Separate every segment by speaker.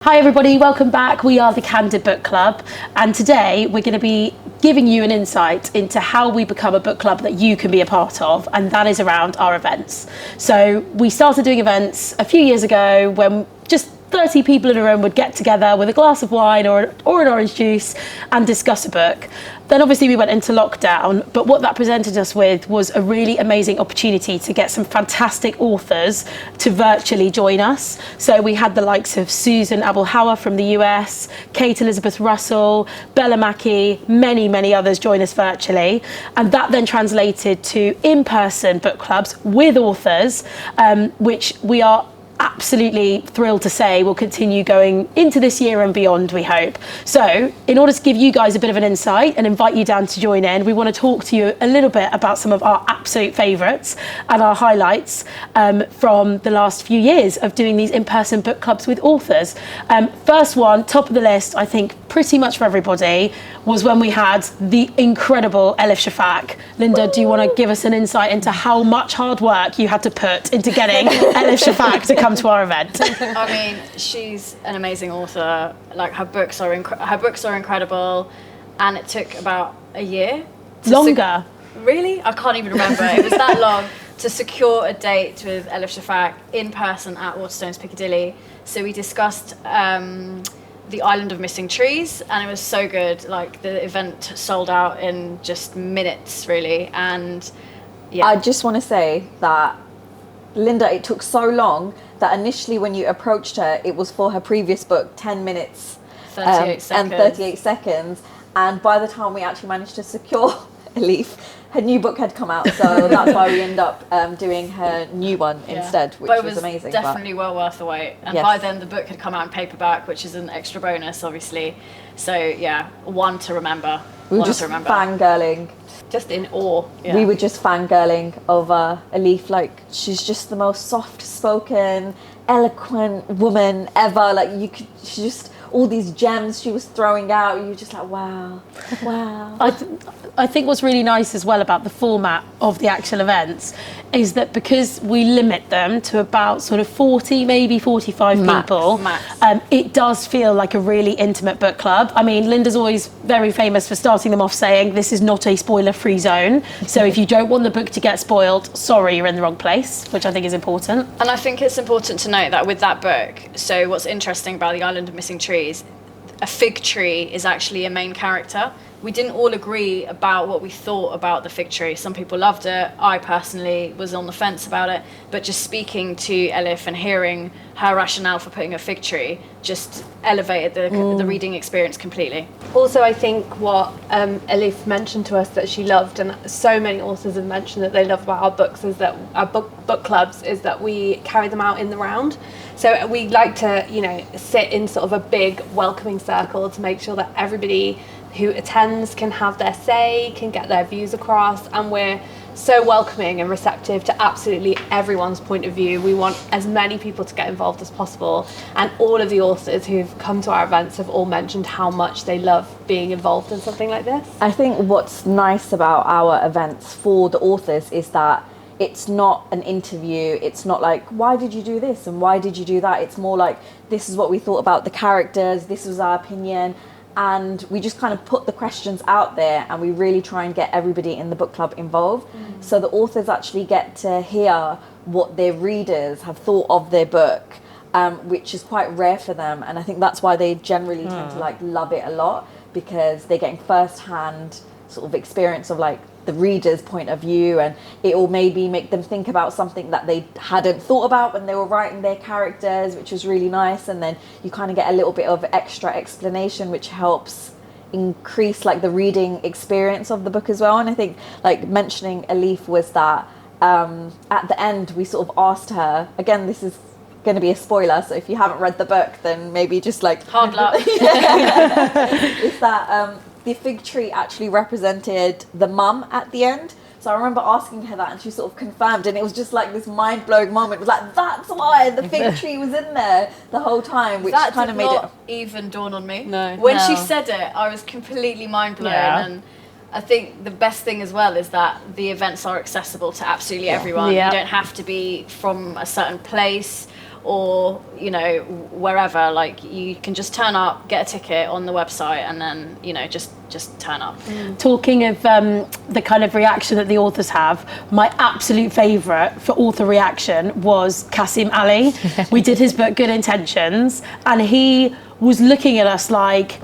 Speaker 1: Hi everybody, welcome back. We are the Candid Book Club, and today we're going to be giving you an insight into how we become a book club that you can be a part of, and that is around our events. So we started doing events a few years ago when just 30 people in a room would get together with a glass of wine or an orange juice and discuss a book. Then obviously we went into lockdown, but what that presented us with was a really amazing opportunity to get some fantastic authors to virtually join us. So we had the likes of Susan Abelhauer from the US, Kate Elizabeth Russell, Bella Mackey, many others join us virtually. And that then translated to in-person book clubs with authors, which we are absolutely thrilled to say will continue going into this year and beyond, we hope. So in order to give you guys a bit of an insight and invite you down to join in, we want to talk to you a little bit about some of our absolute favourites and our highlights from the last few years of doing these in-person book clubs with authors. First one, top of the list, I think pretty much for everybody, was when we had the incredible Elif Shafak. Linda, do you want to give us an insight into how much hard work you had to put into getting Elif Shafak to come to our event?
Speaker 2: I mean, she's an amazing author. Like her books are incredible, and it took about a year.
Speaker 1: Longer.
Speaker 2: Really? I can't even remember. It was that long to secure a date with Elif Shafak in person at Waterstones Piccadilly. So we discussed the Island of Missing Trees, and it was so good. Like the event sold out in just minutes, really. And yeah,
Speaker 3: I just want to say that Linda, it took so long that initially when you approached her, it was for her previous book, 10 minutes
Speaker 2: 38 seconds.
Speaker 3: and 38 seconds. And by the time we actually managed to secure Elif, her new book had come out. So that's why we ended up doing her new one instead, which
Speaker 2: but
Speaker 3: was amazing.
Speaker 2: Definitely well worth the wait. And
Speaker 3: Yes.
Speaker 2: by then the book had come out in paperback, which is an extra bonus, obviously. So yeah, one to remember.
Speaker 3: We were just fangirling.
Speaker 4: Just in awe.
Speaker 2: Yeah.
Speaker 3: We were just fangirling over Elif. Like, she's just the most soft-spoken, eloquent woman ever. Like, she just, all these gems she was throwing out, you were just like, wow.
Speaker 1: I think what's really nice as well about the format of the actual events is that because we limit them to about sort of 40, maybe 45 people, it does feel like a really intimate book club. I mean, Linda's always very famous for starting them off saying this is not a spoiler-free zone. So if you don't want the book to get spoiled, sorry, you're in the wrong place, which I think is important.
Speaker 2: And I think it's important to note that with that book, so what's interesting about the Island of Missing Trees, a fig tree is actually a main character. We didn't all agree about what we thought about the fig tree. Some people loved it. I personally was on the fence about it. But just speaking to Elif and hearing her rationale for putting a fig tree just elevated the reading experience completely.
Speaker 4: Also, I think what Elif mentioned to us that she loved, and so many authors have mentioned that they love about our books, is that our book clubs is that we carry them out in the round. So we like to, sit in sort of a big welcoming circle to make sure that everybody who attends can have their say, can get their views across, and we're so welcoming and receptive to absolutely everyone's point of view. We want as many people to get involved as possible, and all of the authors who've come to our events have all mentioned how much they love being involved in something like this.
Speaker 3: I think what's nice about our events for the authors is that it's not an interview. It's not like, why did you do this and why did you do that? It's more like, this is what we thought about the characters, this was our opinion. And we just kind of put the questions out there, and we really try and get everybody in the book club involved. So the authors actually get to hear what their readers have thought of their book, which is quite rare for them. And I think that's why they generally tend to love it a lot, because they're getting first-hand sort of experience of the reader's point of view, and it will maybe make them think about something that they hadn't thought about when they were writing their characters, which was really nice. And then you kind of get a little bit of extra explanation, which helps increase the reading experience of the book as well. And I think mentioning Elif was that at the end we sort of asked her, again, this is going to be a spoiler, so if you haven't read the book, then maybe just
Speaker 2: hard luck.
Speaker 3: Is that the fig tree actually represented the mum at the end. So I remember asking her that, and she sort of confirmed, and it was just this mind-blowing moment. It was like, that's why the fig tree was in there the whole time, which
Speaker 2: that
Speaker 3: kind of made it
Speaker 2: even dawn on me.
Speaker 4: No.
Speaker 2: When she said it, I was completely mind blown. And I think the best thing as well is that the events are accessible to absolutely everyone.
Speaker 1: Yeah.
Speaker 2: You don't have to be from a certain place or you know, wherever. Like you can just turn up, get a ticket on the website, and then you know, just turn up.
Speaker 1: Talking of the kind of reaction that the authors have, my absolute favourite for author reaction was Kasim Ali. We did his book Good Intentions, and he was looking at us like,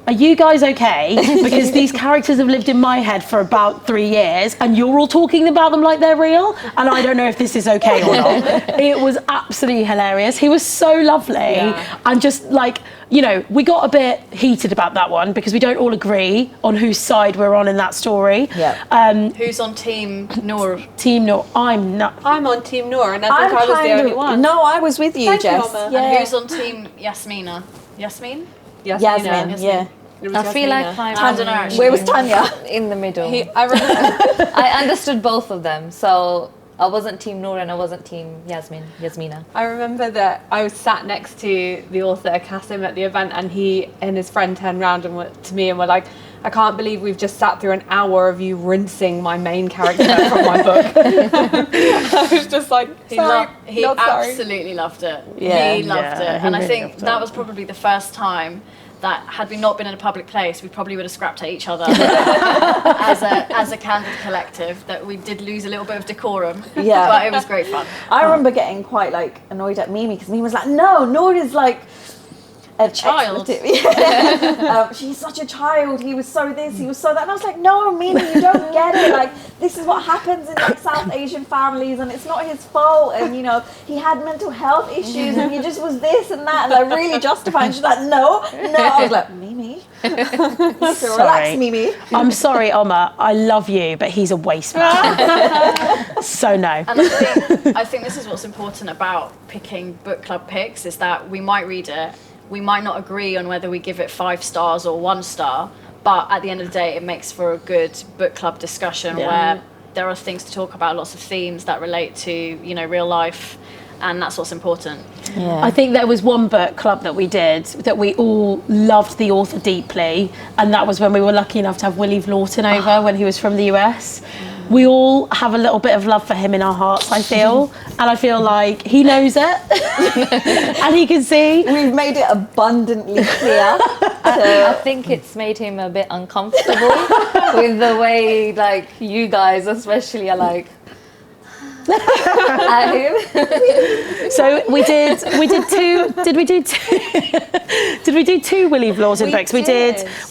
Speaker 1: are you guys okay? Because these characters have lived in my head for about 3 years and you're all talking about them like they're real, and I don't know if this is okay or not. It was absolutely hilarious. He was so lovely, and just like, you know, we got a bit heated about that one because we don't all agree on whose side we're on in that story.
Speaker 2: Who's on Team Noor?
Speaker 1: Team Noor. I'm not.
Speaker 4: I'm on Team Noor, and I think I was the only one.
Speaker 3: No, I was with you,
Speaker 4: Thank you,
Speaker 3: Jess.
Speaker 4: Mama.
Speaker 2: And who's on Team Yasmina? Yasmin?
Speaker 3: Yasmin, yeah.
Speaker 4: It was
Speaker 5: I feel like
Speaker 4: Yasmina.
Speaker 2: I don't know, actually.
Speaker 3: Where was Tanya?
Speaker 5: in the middle.
Speaker 4: I remember.
Speaker 5: I understood both of them, so I wasn't Team Noor and I wasn't Team Yasmina.
Speaker 4: I remember that I was sat next to the author Kasim at the event, and he and his friend turned around and to me and were like, I can't believe we've just sat through an hour of you rinsing my main character from my book. I was just like, sorry,
Speaker 2: He
Speaker 4: not sorry.
Speaker 2: absolutely loved it.
Speaker 3: Yeah.
Speaker 2: He loved
Speaker 1: Yeah,
Speaker 2: it.
Speaker 1: he
Speaker 2: And I
Speaker 1: really
Speaker 2: think
Speaker 1: loved
Speaker 2: that
Speaker 1: it.
Speaker 2: was probably the first time that had we not been in a public place, we probably would have scrapped at each other as a Candid collective, that we did lose a little bit of decorum.
Speaker 3: Yeah.
Speaker 2: But it was great fun.
Speaker 3: I remember getting quite like annoyed at Mimi because Mimi was like, no, Noor is like a
Speaker 2: child.
Speaker 3: She's such a child. He was so this, he was so that. And I was like, no, Mimi, you don't get it. Like, this is what happens in like South Asian families, and it's not his fault. And you know, he had mental health issues, and he just was this and that. And I really justified. And she's like, no. I was like, Mimi, so relax, Mimi.
Speaker 1: I'm sorry, Omar. I love you, but he's a waste man. So no.
Speaker 2: And I think this is what's important about picking book club picks, is that we might read it, we might not agree on whether we give it 5 stars or 1 star, but at the end of the day, it makes for a good book club discussion where there are things to talk about, lots of themes that relate to, you know, real life, and that's what's important.
Speaker 1: I think there was one book club that we did that we all loved the author deeply, and that was when we were lucky enough to have Willie Lawton over when he was from the US. We all have a little bit of love for him in our hearts, I feel, and I feel like he knows it and he can see.
Speaker 3: We've made it abundantly clear.
Speaker 5: I think it's made him a bit uncomfortable with the way, like, you guys especially are like at him.
Speaker 1: So we did two Willie Lawton books? We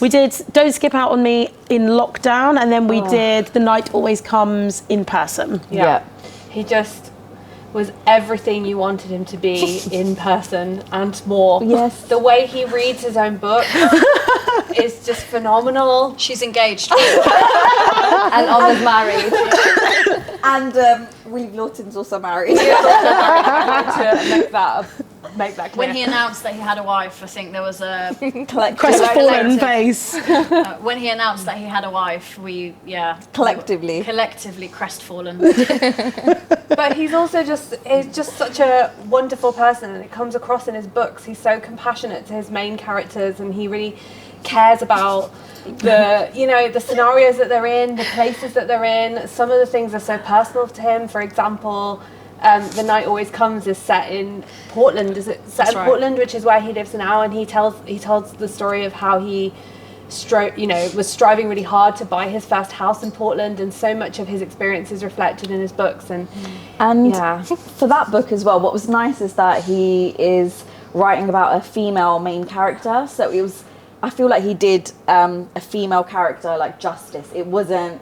Speaker 1: did Don't Skip Out on Me in lockdown, and then we did The Night Always Comes in person.
Speaker 4: Yeah. He just was everything you wanted him to be in person and more.
Speaker 3: Yes.
Speaker 4: The way he reads his own book is just phenomenal.
Speaker 2: She's engaged.
Speaker 5: And Omar's married.
Speaker 3: And Willie Lawton's also married.
Speaker 4: To make that clear.
Speaker 2: When he announced that he had a wife, I think there was a
Speaker 1: Crestfallen face.
Speaker 2: when he announced that he had a wife, we
Speaker 3: Collectively.
Speaker 2: collectively crestfallen.
Speaker 4: But he's also just such a wonderful person, and it comes across in his books. He's so compassionate to his main characters, and he really cares about the scenarios that they're in, the places that they're in. Some of the things are so personal to him. For example, The Night Always Comes is set in Portland. Is it set
Speaker 2: That's
Speaker 4: in
Speaker 2: right.
Speaker 4: Portland, which is where he lives now? And he tells the story of how he was striving really hard to buy his first house in Portland, and so much of his experience is reflected in his books. And
Speaker 3: For that book as well, what was nice is that he is writing about a female main character. So I feel like he did a female character like justice. It wasn't,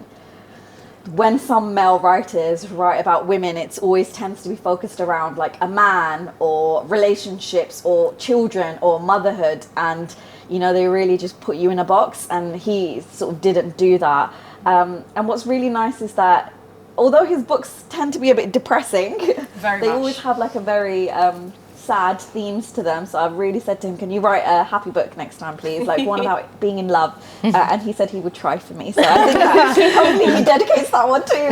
Speaker 3: when some male writers write about women, it always tends to be focused around like a man or relationships or children or motherhood, and they really just put you in a box, and he sort of didn't do that. And what's really nice is that although his books tend to be a bit depressing, they always have like a very sad themes to them. So I've really said to him, can you write a happy book next time, please? Like one about being in love. And he said he would try for me. So I think that hopefully he dedicates that one too.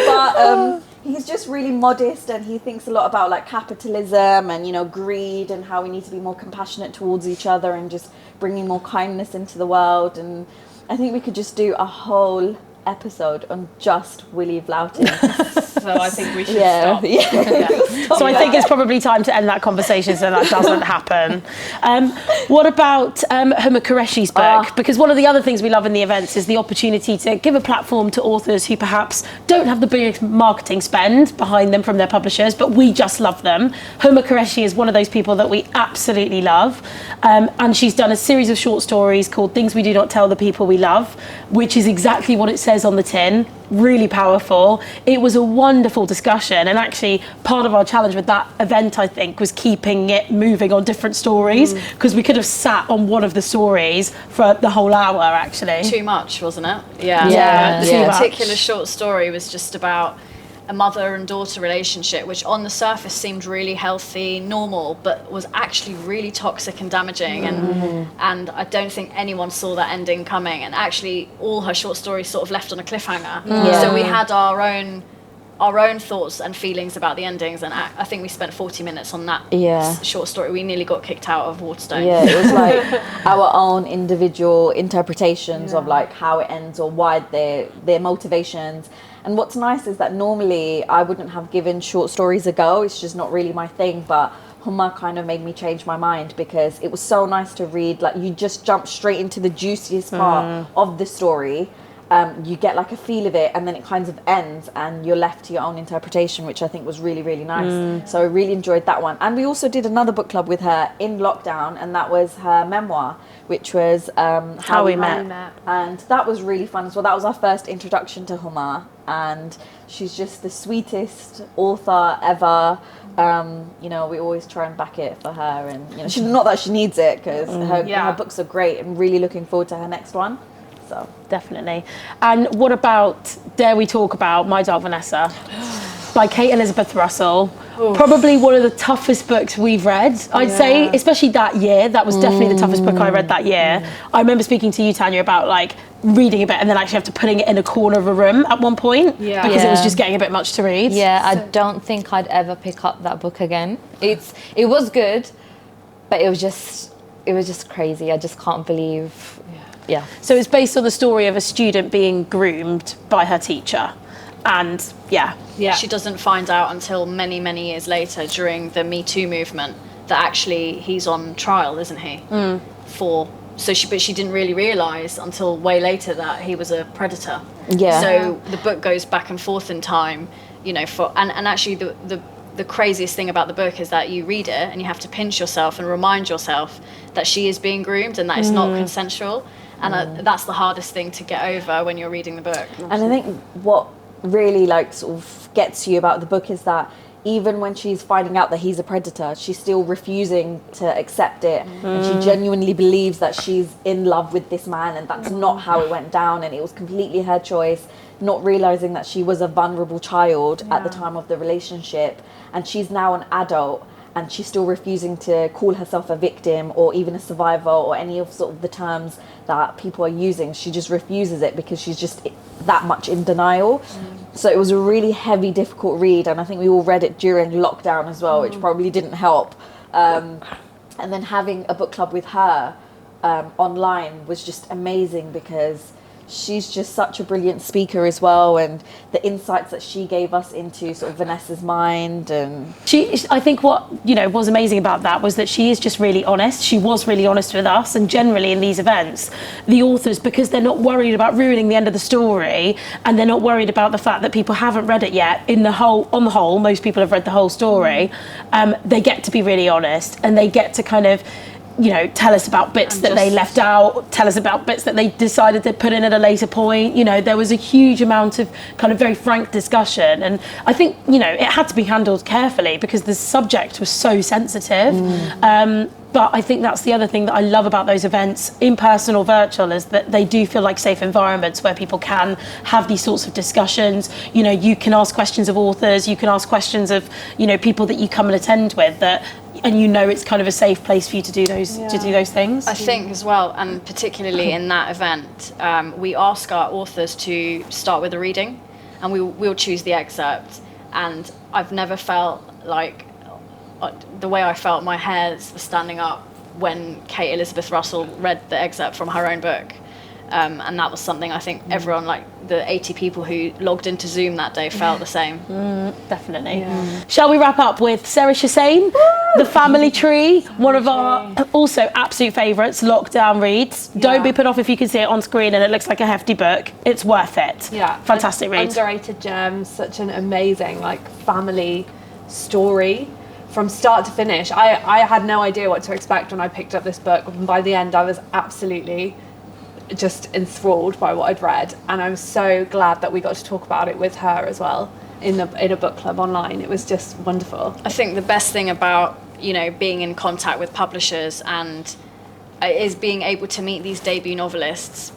Speaker 3: But he's just really modest, and he thinks a lot about like capitalism and greed, and how we need to be more compassionate towards each other and just bringing more kindness into the world. And I think we could just do a whole episode on just Willie Vloughton.
Speaker 2: So I think we should
Speaker 3: Yeah,
Speaker 2: stop.
Speaker 3: yeah.
Speaker 1: So I think it's probably time to end that conversation so that doesn't happen. What about Huma Qureshi's book? Because one of the other things we love in the events is the opportunity to give a platform to authors who perhaps don't have the biggest marketing spend behind them from their publishers, but we just love them. Huma Qureshi is one of those people that we absolutely love. And she's done a series of short stories called Things We Do Not Tell the People We Love, which is exactly what it says on the tin. Really powerful. It was a wonderful discussion, and actually part of our challenge with that event, I think, was keeping it moving on different stories, because we could have sat on one of the stories for the whole hour actually.
Speaker 2: Too much, wasn't it? Yeah.
Speaker 3: Yeah,
Speaker 2: This
Speaker 3: yeah.
Speaker 2: particular short story was just about a mother and daughter relationship, which on the surface seemed really healthy, normal, but was actually really toxic and damaging. And I don't think anyone saw that ending coming. And actually, all her short stories sort of left on a cliffhanger.
Speaker 3: Yeah.
Speaker 2: So we had our own thoughts and feelings about the endings, and I think we spent 40 minutes on that
Speaker 3: Yeah.
Speaker 2: short story. We nearly got kicked out of Waterstone.
Speaker 3: Yeah, it was like our own individual interpretations of like how it ends or why their motivations. And what's nice is that normally I wouldn't have given short stories a go. It's just not really my thing, but Huma kind of made me change my mind, because it was so nice to read. Like, you just jump straight into the juiciest part of the story. You get like a feel of it, and then it kind of ends and you're left to your own interpretation, which I think was really, really nice. So I really enjoyed that one. And we also did another book club with her in lockdown, and that was her memoir, which was How We Met. And that was really fun as well. That was our first introduction to Huma, and she's just the sweetest author ever. You know, we always try and back it for her, and you know, not that she needs it, because her books are great, and really looking forward to her next one. So
Speaker 1: Definitely. And what about, dare we talk about My Dark Vanessa by Kate Elizabeth Russell? Probably one of the toughest books we've read, I'd say, especially that year. That was definitely the toughest book I read that year. I remember speaking to you, Tanya, about like reading a bit and then actually have to putting it in a corner of a room at one point, because it was just getting a bit much to read.
Speaker 5: Yeah, I don't think I'd ever pick up that book again. It was good, but it was just crazy. I just can't believe. Yeah.
Speaker 1: So it's based on the story of a student being groomed by her teacher. And
Speaker 2: She doesn't find out until many, many years later during the Me Too movement that actually he's on trial, isn't he? But she didn't really realise until way later that he was a predator.
Speaker 3: Yeah.
Speaker 2: So the book goes back and forth in time, you know, and actually the craziest thing about the book is that you read it and you have to pinch yourself and remind yourself that she is being groomed and that it's not consensual. And that's the hardest thing to get over when you're reading the book.
Speaker 3: And I think what really like sort of gets you about the book is that even when she's finding out that he's a predator, she's still refusing to accept it. And she genuinely believes that she's in love with this man, and that's not how it went down, and it was completely her choice, not realizing that she was a vulnerable child at the time of the relationship, and she's now an adult, and she's still refusing to call herself a victim or even a survivor or any of sort of the terms that people are using. She just refuses it because she's just that much in denial. So it was a really heavy, difficult read, and I think we all read it during lockdown as well, which probably didn't help. And then having a book club with her online was just amazing, because she's just such a brilliant speaker as well, and the insights that she gave us into sort of Vanessa's mind. And
Speaker 1: I think what was amazing about that was that she is just really honest. She was really honest with us, and generally in these events, the authors, because they're not worried about ruining the end of the story, and they're not worried about the fact that people haven't read it yet. On the whole, most people have read the whole story. They get to be really honest, and they get to kind of tell us about bits that they left out, tell us about bits that they decided to put in at a later point. There was a huge amount of kind of very frank discussion, and I think it had to be handled carefully because the subject was so sensitive. But I think that's the other thing that I love about those events, in person or virtual, is that they do feel like safe environments where people can have these sorts of discussions. You can ask questions of authors, you can ask questions of people that you come and attend with, and it's kind of a safe place for you to do those things.
Speaker 2: I think as well, and particularly in that event, we ask our authors to start with a reading, and we'll choose the excerpt. And I've never felt like the way I felt my hairs were standing up when Kate Elizabeth Russell read the excerpt from her own book. And that was something I think everyone, like the 80 people who logged into Zoom that day, felt the same.
Speaker 1: Definitely. Shall we wrap up with Sarah Hussain, The Family Tree, one of our also absolute favourites, lockdown reads. Don't be put off if you can see it on screen and it looks like a hefty book. It's worth it.
Speaker 4: Yeah,
Speaker 1: Fantastic read.
Speaker 4: Underrated gem, such an amazing like family story from start to finish. I had no idea what to expect when I picked up this book, and by the end I was absolutely just enthralled by what I'd read, and I'm so glad that we got to talk about it with her as well in a book club online. It was just wonderful.
Speaker 2: I think the best thing about, you know, being in contact with publishers and is being able to meet these debut novelists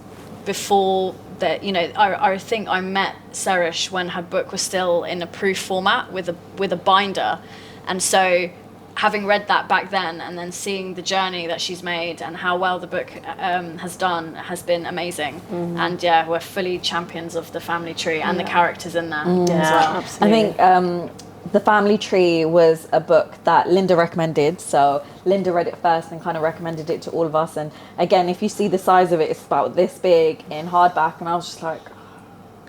Speaker 2: before that. You know, I think I met Serish when her book was still in a proof format with a binder, and so having read that back then and then seeing the journey that she's made and how well the book has done has been amazing. And yeah, we're fully champions of The Family Tree and the characters in there as well.
Speaker 1: Absolutely.
Speaker 3: I think The Family Tree was a book that Linda recommended. So Linda read it first and kind of recommended it to all of us. And again, if you see the size of it, it's about this big in hardback. And I was just like,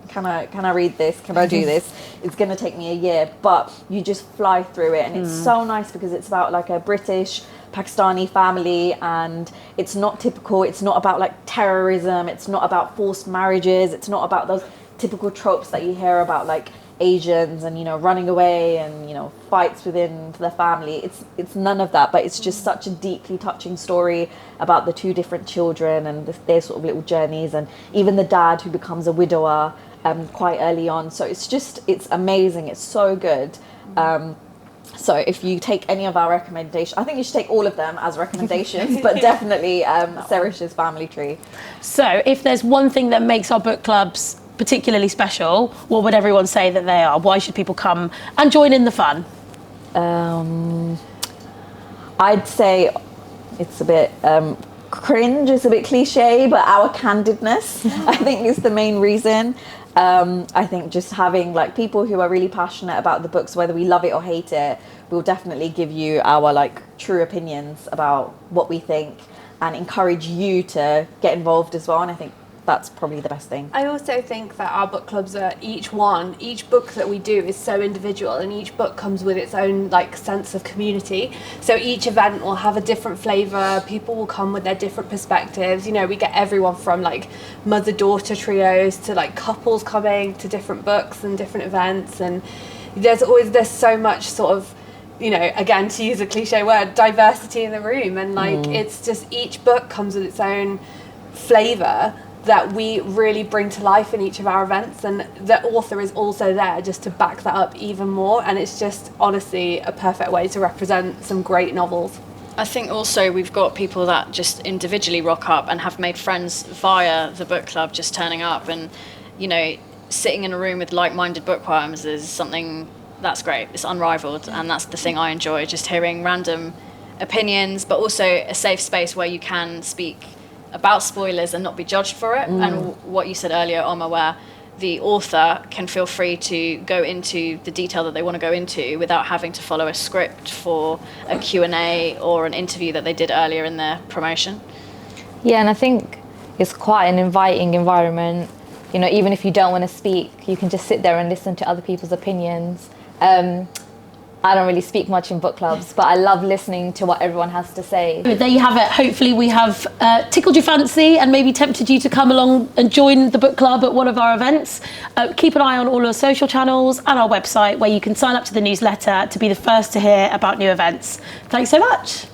Speaker 3: can I read this? Can I do this? It's going to take me a year, but you just fly through it. And it's so nice because it's about like a British Pakistani family, and it's not typical. It's not about like terrorism. It's not about forced marriages. It's not about those typical tropes that you hear about like Asians and, you know, running away and, you know, fights within the family. It's none of that, but it's just such a deeply touching story about the two different children and their sort of little journeys, and even the dad who becomes a widower quite early on. So it's amazing. It's so good. So if you take any of our recommendations, I think you should take all of them as recommendations, but definitely Serish's Family Tree.
Speaker 1: So if there's one thing that makes our book clubs particularly special, what would everyone say that they are? Why should people come and join in the fun?
Speaker 3: I'd say it's a bit cringe, it's a bit cliche, but our candidness, I think, is the main reason. I think just having like people who are really passionate about the books, whether we love it or hate it, we'll definitely give you our like true opinions about what we think and encourage you to get involved as well. And I think that's probably the best thing.
Speaker 4: I also think that our book clubs are each book that we do is so individual, and each book comes with its own like sense of community. So each event will have a different flavour. People will come with their different perspectives. You know, we get everyone from like mother-daughter trios to like couples coming to different books and different events, and there's so much sort of, you know, again, to use a cliche word, diversity in the room, and like it's just each book comes with its own flavour that we really bring to life in each of our events, and the author is also there just to back that up even more, and it's just honestly a perfect way to represent some great novels.
Speaker 2: I think also we've got people that just individually rock up and have made friends via the book club, just turning up, and, you know, sitting in a room with like-minded bookworms is something that's great. It's unrivaled, and that's the thing I enjoy, just hearing random opinions, but also a safe space where you can speak about spoilers and not be judged for it. And what you said earlier, Omar, where the author can feel free to go into the detail that they want to go into without having to follow a script for a Q&A or an interview that they did earlier in their promotion.
Speaker 5: Yeah, and I think it's quite an inviting environment. You know, even if you don't want to speak, you can just sit there and listen to other people's opinions. I don't really speak much in book clubs, but I love listening to what everyone has to say.
Speaker 1: There you have it. Hopefully we have tickled your fancy and maybe tempted you to come along and join the book club at one of our events. Keep an eye on all our social channels and our website, where you can sign up to the newsletter to be the first to hear about new events. Thanks so much.